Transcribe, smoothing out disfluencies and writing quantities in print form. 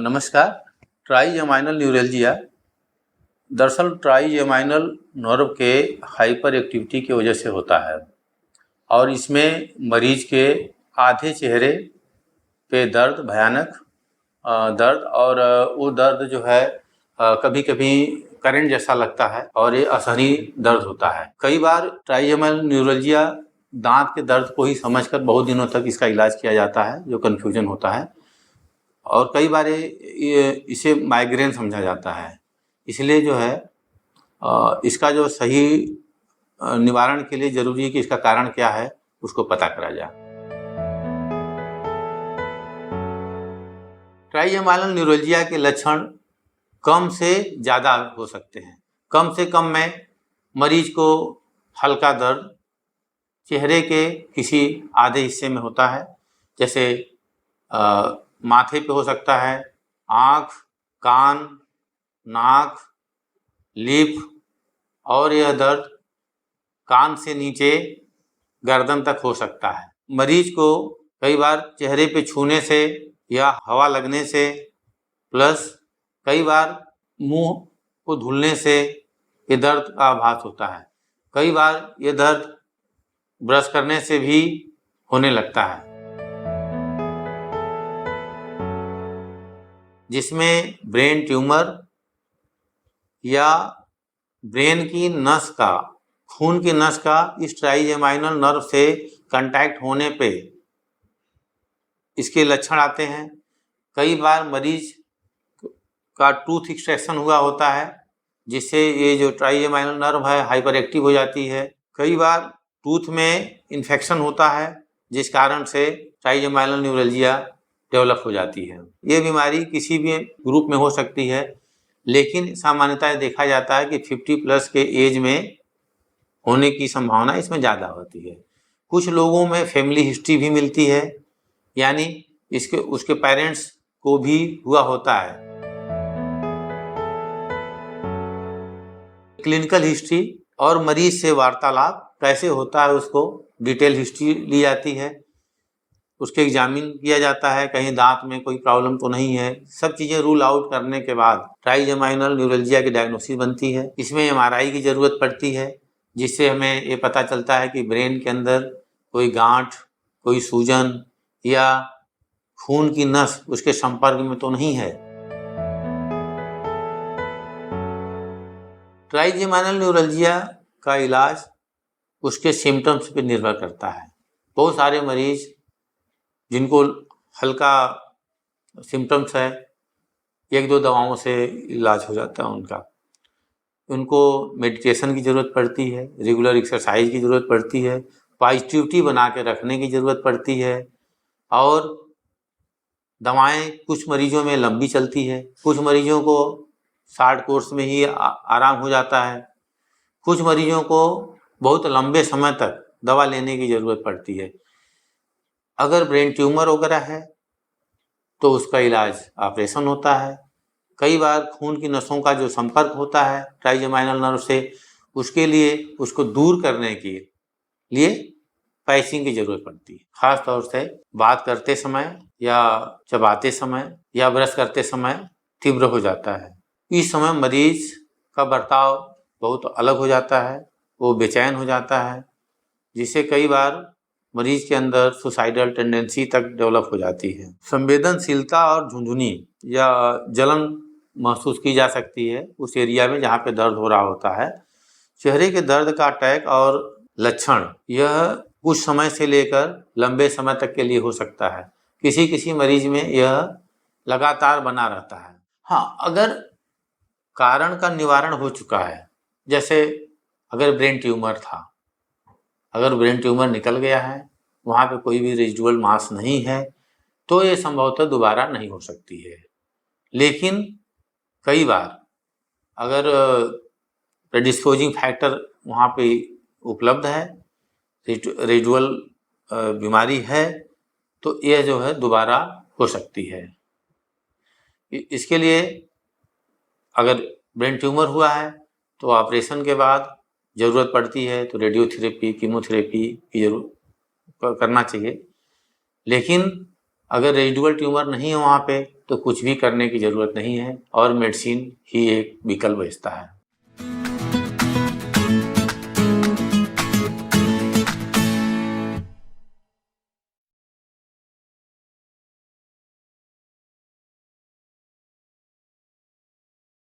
नमस्कार। Trigeminal neuralgia दरअसल trigeminal nerve के हाइपर एक्टिविटी की वजह से होता है और इसमें मरीज के आधे चेहरे पे दर्द, भयानक दर्द और वो दर्द जो है कभी-कभी करंट जैसा लगता है और ये असहनीय दर्द होता है। कई बार ट्राइजेमाइनल न्यूरेल्जिया दांत के दर्द को ही समझकर बहुत दिनों तक इसका इलाज किया जाता है, जो कन्फ्यूजन होता है, और कई बार इसे माइग्रेन समझा जाता है। इसलिए जो है इसका जो सही निवारण के लिए ज़रूरी है कि इसका कारण क्या है, उसको पता करा जाए। ट्राइजेमाइनल न्यूरेल्जिया के लक्षण कम से ज़्यादा हो सकते हैं। कम से कम में मरीज को हल्का दर्द चेहरे के किसी आधे हिस्से में होता है, जैसे माथे पे हो सकता है, आँख, कान, नाक, लिप, और यह दर्द कान से नीचे गर्दन तक हो सकता है। मरीज को कई बार चेहरे पे छूने से या हवा लगने से, प्लस कई बार मुंह को धुलने से ये दर्द का आभास होता है। कई बार ये दर्द ब्रश करने से भी होने लगता है, जिसमें ब्रेन ट्यूमर या ब्रेन की नस का, खून की नस का इस ट्राइजेमाइनल नर्व से कांटेक्ट होने पे इसके लक्षण आते हैं। कई बार मरीज का टूथ एक्सट्रैक्शन हुआ होता है, जिससे ये जो ट्राइजेमाइनल नर्व है हाइपर एक्टिव हो जाती है। कई बार टूथ में इन्फेक्शन होता है, जिस कारण से ट्राइजेमाइनल न्यूरेल्जिया डेवलप हो जाती है। ये बीमारी किसी भी ग्रुप में हो सकती है, लेकिन सामान्यतः देखा जाता है कि 50+ के एज में होने की संभावना इसमें ज़्यादा होती है। कुछ लोगों में फैमिली हिस्ट्री भी मिलती है, यानी उसके पेरेंट्स को भी हुआ होता है। क्लिनिकल हिस्ट्री और मरीज से वार्तालाप कैसे होता है, उसको डिटेल हिस्ट्री ली जाती है, उसके एग्जामिन किया जाता है, कहीं दांत में कोई प्रॉब्लम तो नहीं है। सब चीज़ें रूल आउट करने के बाद ट्राइजेमाइनल न्यूरेल्जिया की डायग्नोसिस बनती है। इसमें MRI की ज़रूरत पड़ती है, जिससे हमें ये पता चलता है कि ब्रेन के अंदर कोई गांठ, कोई सूजन या खून की नस उसके संपर्क में तो नहीं है। ट्राइजेमाइनल न्यूरेल्जिया का इलाज उसके सिम्टम्स पर निर्भर करता है। बहुत सारे मरीज जिनको हल्का सिम्टम्स है, 1-2 दवाओं से इलाज हो जाता है उनका। उनको मेडिटेशन की ज़रूरत पड़ती है, रेगुलर एक्सरसाइज की ज़रूरत पड़ती है, पॉजिटिविटी बना के रखने की ज़रूरत पड़ती है, और दवाएं कुछ मरीजों में लंबी चलती है, कुछ मरीजों को शॉर्ट कोर्स में ही आराम हो जाता है, कुछ मरीजों को बहुत लंबे समय तक दवा लेने की ज़रूरत पड़ती है। अगर ब्रेन ट्यूमर वगैरह है तो उसका इलाज ऑपरेशन होता है। कई बार खून की नसों का जो संपर्क होता है ट्राइजेमाइनल नर्व से, उसके लिए उसको दूर करने के लिए पैचिंग की ज़रूरत पड़ती है। ख़ास तौर से बात करते समय या चबाते समय या ब्रश करते समय तीव्र हो जाता है। इस समय मरीज का बर्ताव बहुत अलग हो जाता है, वो बेचैन हो जाता है, जिससे कई बार मरीज के अंदर सुसाइडल टेंडेंसी तक डेवलप हो जाती है। संवेदनशीलता और झुंझुनी या जलन महसूस की जा सकती है उस एरिया में जहाँ पे दर्द हो रहा होता है। चेहरे के दर्द का अटैक और लक्षण यह कुछ समय से लेकर लंबे समय तक के लिए हो सकता है। किसी मरीज में यह लगातार बना रहता है। हाँ, अगर कारण का निवारण हो चुका है, जैसे अगर ब्रेन ट्यूमर था, अगर ब्रेन ट्यूमर निकल गया है, वहाँ पे कोई भी रेजिडुअल मास नहीं है, तो ये संभवतः दोबारा नहीं हो सकती है। लेकिन कई बार अगर प्रेडिस्पोजिंग फैक्टर वहाँ पे उपलब्ध है, रेजिडुअल बीमारी है, तो यह जो है दोबारा हो सकती है। इसके लिए अगर ब्रेन ट्यूमर हुआ है तो ऑपरेशन के बाद ज़रूरत पड़ती है तो रेडियोथेरेपी, कीमोथेरेपी की करना चाहिए। लेकिन अगर रेजिडुअल ट्यूमर नहीं है वहाँ पे तो कुछ भी करने की ज़रूरत नहीं है और मेडिसिन ही एक विकल्प बचता है।